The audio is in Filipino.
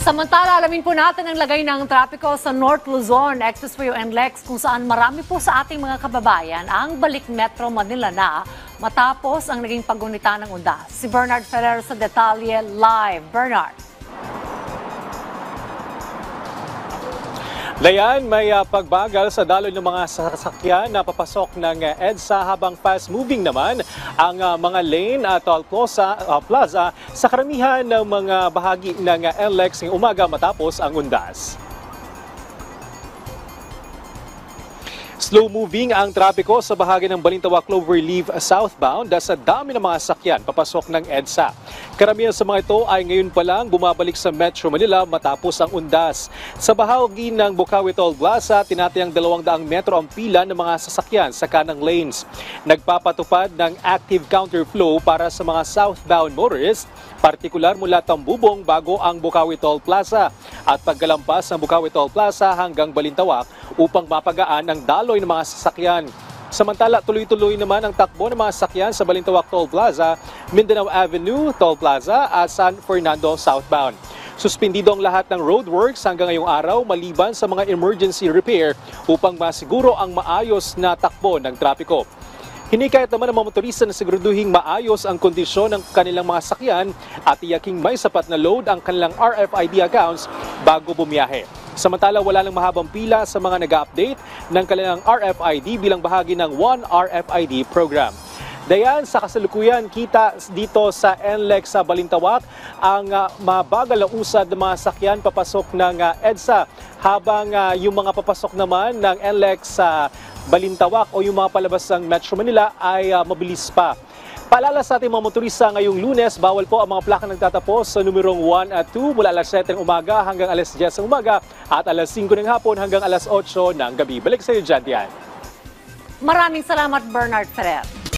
Samantala, alamin po natin ang lagay ng trapiko sa North Luzon, Expressway o NLEX kung saan marami po sa ating mga kababayan ang balik Metro Manila na matapos ang naging paggunita ng undas. Si Bernard Ferrer sa detalye live. Bernard. Dayan, may pagbagal sa daloy ng mga sasakyan na papasok ng EDSA habang fast-moving naman ang mga lane at toll plaza sa karamihan ng mga bahagi ng NLEX ngayong umaga matapos ang undas. Slow-moving ang trapiko sa bahagi ng Balintawak Cloverleaf southbound dahil sa dami ng mga sakyan papasok ng EDSA. Karamihan sa mga ito ay ngayon pa lang bumabalik sa Metro Manila matapos ang undas. Sa bahagi ng Bukawi Toll Plaza, tinatayang 200 metro ang pila ng mga sasakyan sa kanang lanes. Nagpapatupad ng active counterflow para sa mga southbound motorists, partikular mula Tambubong bago ang Bukawi Toll Plaza at pagkalampas ng Bukawi Toll Plaza hanggang Balintawak upang mapagaan ang daloy ng mga sasakyan. Samantala, tuloy-tuloy naman ang takbo ng mga sasakyan sa Balintawak Toll Plaza, Mindanao Avenue Toll Plaza at San Fernando southbound. Suspindido ang lahat ng roadworks hanggang ngayong araw maliban sa mga emergency repair upang masiguro ang maayos na takbo ng trapiko. Hinikayat naman ng mga motorista na siguraduhing maayos ang kondisyon ng kanilang mga sakyan at tiyaking may sapat na load ang kanilang RFID accounts bago bumiyahe. Samantala, wala lang mahabang pila sa mga nag-update ng kanilang RFID bilang bahagi ng One RFID program. Dayan, sa kasalukuyan, kita dito sa NLEX sa Balintawak ang mabagal na usad ng mga sakyan papasok ng EDSA habang yung mga papasok naman ng NLEX sa Balintawak o yung mga palabas ng Metro Manila ay mabilis pa. Paalala sa ating mga motorista ngayong Lunes, bawal po ang mga plaka nagtatapos sa numerong 1 at 2 mula alas 7 ng umaga hanggang alas 10 ng umaga at alas 5 ng hapon hanggang alas 8 ng gabi. Balik sa iyo dyan, Dian. Maraming salamat, Bernard Ferrer.